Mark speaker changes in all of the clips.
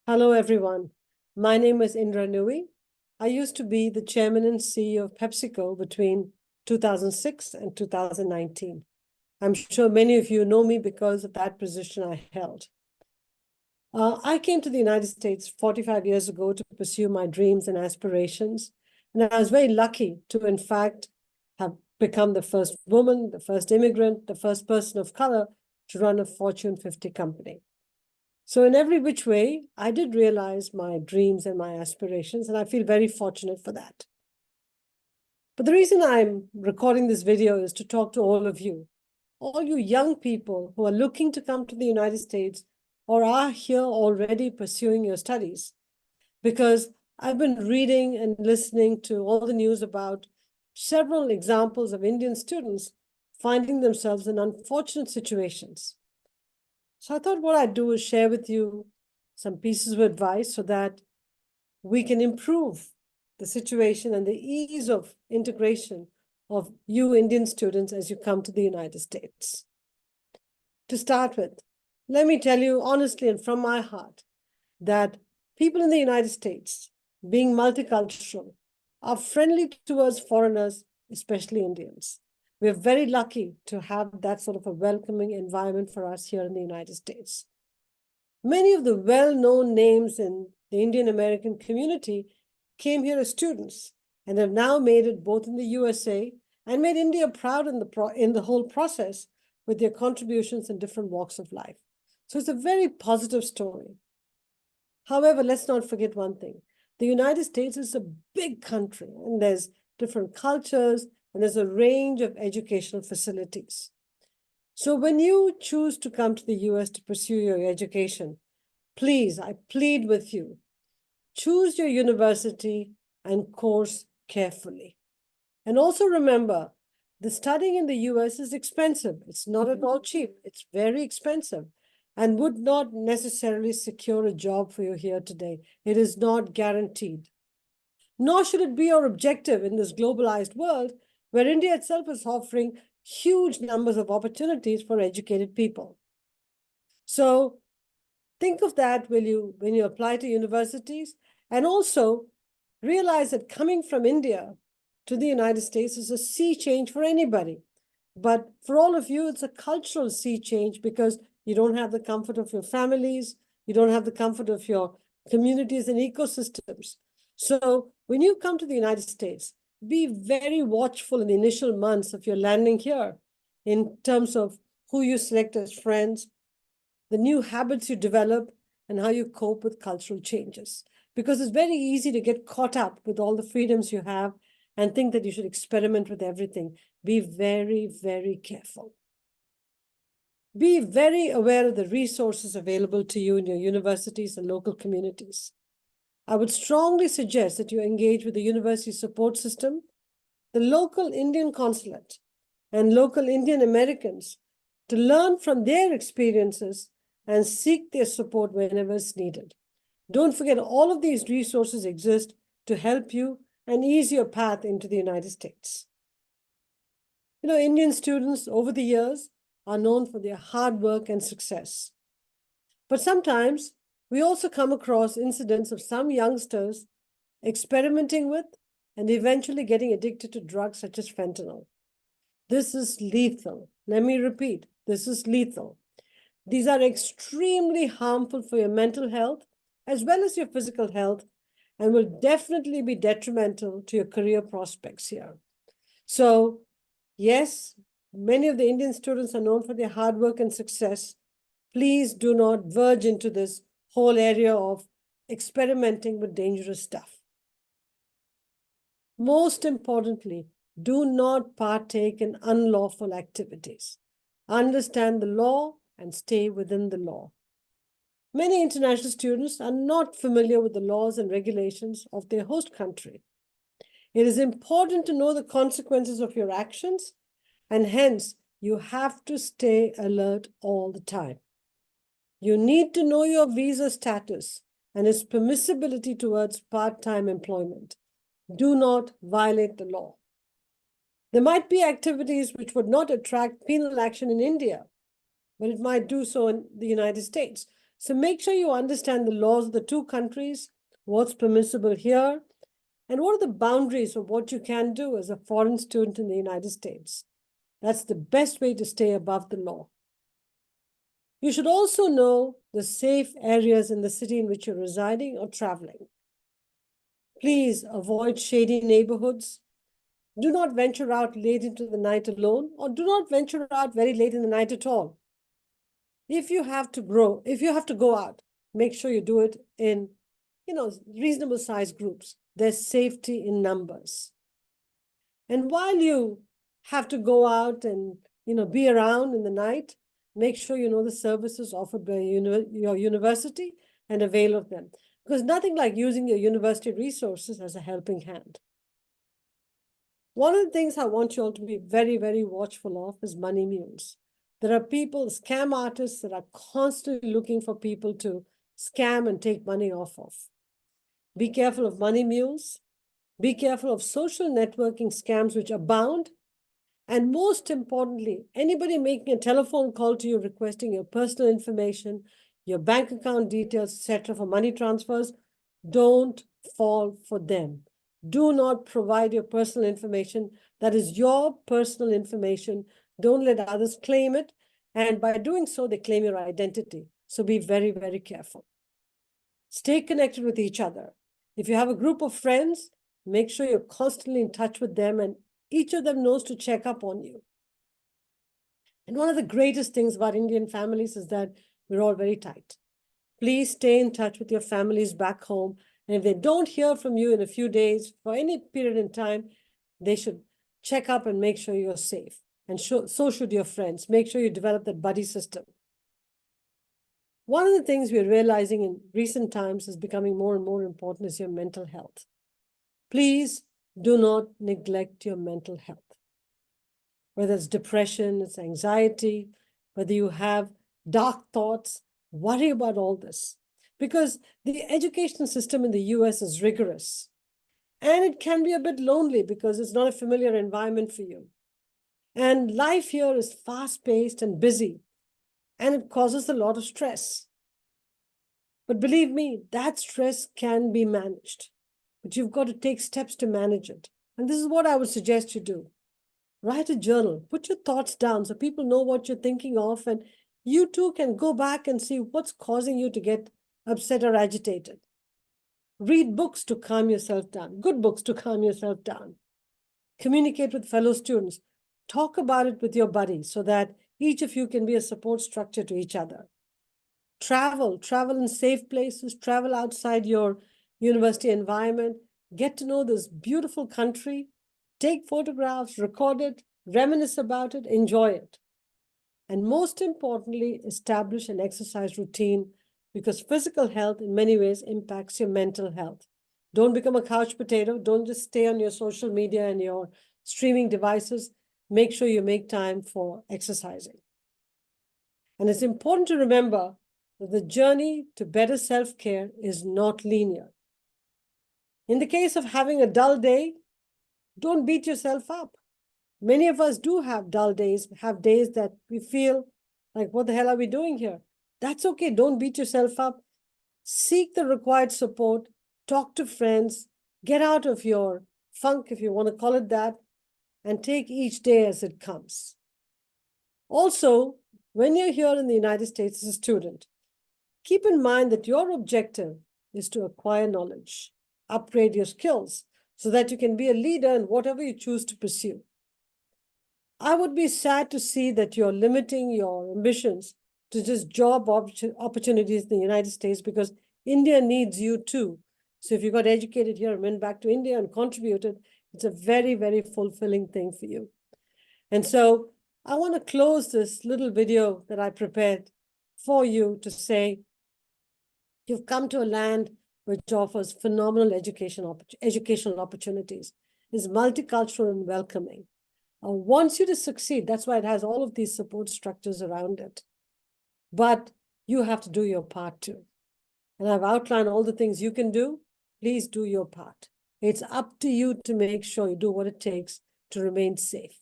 Speaker 1: Hello, everyone. My name is Indra Nooyi. I used to be the chairman and CEO of PepsiCo between 2006 and 2019. I'm sure many of you know me because of that position I held. I came to the United States 45 years ago to pursue my dreams and aspirations. And I was very lucky to, in fact, have become the first woman, the first immigrant, the first person of color to run a Fortune 50 company. So in every which way, I did realize my dreams and my aspirations, and I feel very fortunate for that. But the reason I'm recording this video is to talk to all of you, all you young people who are looking to come to the United States or are here already pursuing your studies. Because I've been reading and listening to all the news about several examples of Indian students finding themselves in unfortunate situations. So I thought what I'd do is share with you some pieces of advice so that we can improve the situation and the ease of integration of you Indian students as you come to the United States. To start with, let me tell you honestly and from my heart that people in the United States, being multicultural, are friendly towards foreigners, especially Indians. We're very lucky to have that sort of a welcoming environment for us here in the United States. Many of the well-known names in the Indian American community came here as students and have now made it both in the USA and made India proud in the whole process with their contributions in different walks of life. So it's a very positive story. However, let's not forget one thing. The United States is a big country, and there's different cultures, and there's a range of educational facilities. So when you choose to come to the US to pursue your education, please, I plead with you, choose your university and course carefully. And also remember, the studying in the US is expensive. It's not at all cheap. It's very expensive and would not necessarily secure a job for you here today. It is not guaranteed. Nor should it be your objective in this globalized world where India itself is offering huge numbers of opportunities for educated people. So think of that when you apply to universities, and also realize that coming from India to the United States is a sea change for anybody. But for all of you, it's a cultural sea change because you don't have the comfort of your families, you don't have the comfort of your communities and ecosystems. So when you come to the United States, be very watchful in the initial months of your landing here in terms of who you select as friends, the new habits you develop, and how you cope with cultural changes. Because it's very easy to get caught up with all the freedoms you have and think that you should experiment with everything. Be very, very careful. Be very aware of the resources available to you in your universities and local communities. I would strongly suggest that you engage with the university support system, the local Indian consulate, and local Indian Americans to learn from their experiences and seek their support whenever it's needed. Don't forget, all of these resources exist to help you and ease your path into the United States. You know, Indian students over the years are known for their hard work and success. But sometimes we also come across incidents of some youngsters experimenting with and eventually getting addicted to drugs such as fentanyl. This is lethal. Let me repeat, this is lethal. These are extremely harmful for your mental health as well as your physical health and will definitely be detrimental to your career prospects here. So, yes, many of the Indian students are known for their hard work and success. Please do not verge into this whole area of experimenting with dangerous stuff. Most importantly, do not partake in unlawful activities. Understand the law and stay within the law. Many international students are not familiar with the laws and regulations of their host country. It is important to know the consequences of your actions, and hence you have to stay alert all the time. You need to know your visa status and its permissibility towards part-time employment. Do not violate the law. There might be activities which would not attract penal action in India, but it might do so in the United States. So make sure you understand the laws of the two countries, what's permissible here, and what are the boundaries of what you can do as a foreign student in the United States. That's the best way to stay above the law. You should also know the safe areas in the city in which you're residing or traveling. Please avoid shady neighborhoods. Do not venture out late into the night alone, or do not venture out very late in the night at all. If you have to go out, make sure you do it in, reasonable sized groups. There's safety in numbers. And while you have to go out and, be around in the night, make sure you know the services offered by your university and avail of them. Because nothing like using your university resources as a helping hand. One of the things I want you all to be very, very watchful of is money mules. There are people, scam artists, that are constantly looking for people to scam and take money off of. Be careful of money mules. Be careful of social networking scams which abound. And most importantly, anybody making a telephone call to you requesting your personal information, your bank account details, etc., for money transfers, don't fall for them. Do not provide your personal information. That is your personal information. Don't let others claim it. And by doing so, they claim your identity. So be very, very careful. Stay connected with each other. If you have a group of friends, make sure you're constantly in touch with them and each of them knows to check up on you. And one of the greatest things about Indian families is that we're all very tight. Please stay in touch with your families back home. And if they don't hear from you in a few days, for any period in time, they should check up and make sure you're safe. And so should your friends. Make sure you develop that buddy system. One of the things we're realizing in recent times is becoming more and more important is your mental health. Please do not neglect your mental health. Whether it's depression, it's anxiety, whether you have dark thoughts, worry about all this. Because the education system in the US is rigorous. And it can be a bit lonely because it's not a familiar environment for you. And life here is fast-paced and busy. And it causes a lot of stress. But believe me, that stress can be managed. But you've got to take steps to manage it. And this is what I would suggest you do. Write a journal, put your thoughts down so people know what you're thinking of, and you too can go back and see what's causing you to get upset or agitated. Read books to calm yourself down, good books to calm yourself down. Communicate with fellow students. Talk about it with your buddies so that each of you can be a support structure to each other. Travel in safe places, travel outside your university environment, get to know this beautiful country, take photographs, record it, reminisce about it, enjoy it. And most importantly, establish an exercise routine because physical health in many ways impacts your mental health. Don't become a couch potato. Don't just stay on your social media and your streaming devices. Make sure you make time for exercising. And it's important to remember that the journey to better self-care is not linear. In the case of having a dull day, don't beat yourself up. Many of us do have dull days, have days that we feel like, what the hell are we doing here? That's okay. Don't beat yourself up. Seek the required support. Talk to friends. Get out of your funk, if you want to call it that, and take each day as it comes. Also, when you're here in the United States as a student, keep in mind that your objective is to acquire knowledge, upgrade your skills, so that you can be a leader in whatever you choose to pursue. I would be sad to see that you're limiting your ambitions to just job opportunities in the United States because India needs you too. So if you got educated here and went back to India and contributed, it's a very, very fulfilling thing for you. And so I want to close this little video that I prepared for you to say, you've come to a land which offers phenomenal educational opportunities, is multicultural and welcoming. Wants you to succeed. That's why it has all of these support structures around it. But you have to do your part too. And I've outlined all the things you can do. Please do your part. It's up to you to make sure you do what it takes to remain safe.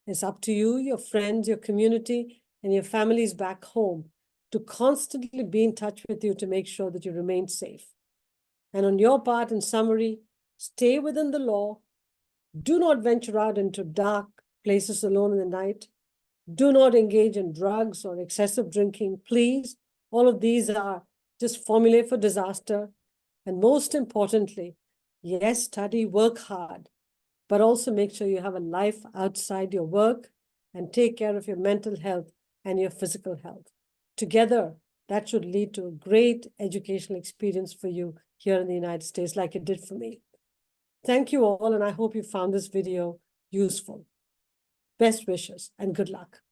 Speaker 1: It's up to you, your friends, your community, and your families back home to constantly be in touch with you to make sure that you remain safe. And on your part, in summary, stay within the law. Do not venture out into dark places alone in the night. Do not engage in drugs or excessive drinking, please. All of these are just formulae for disaster. And most importantly, yes, study, work hard, but also make sure you have a life outside your work and take care of your mental health and your physical health. Together, that should lead to a great educational experience for you here in the United States, like it did for me. Thank you all, and I hope you found this video useful. Best wishes and good luck.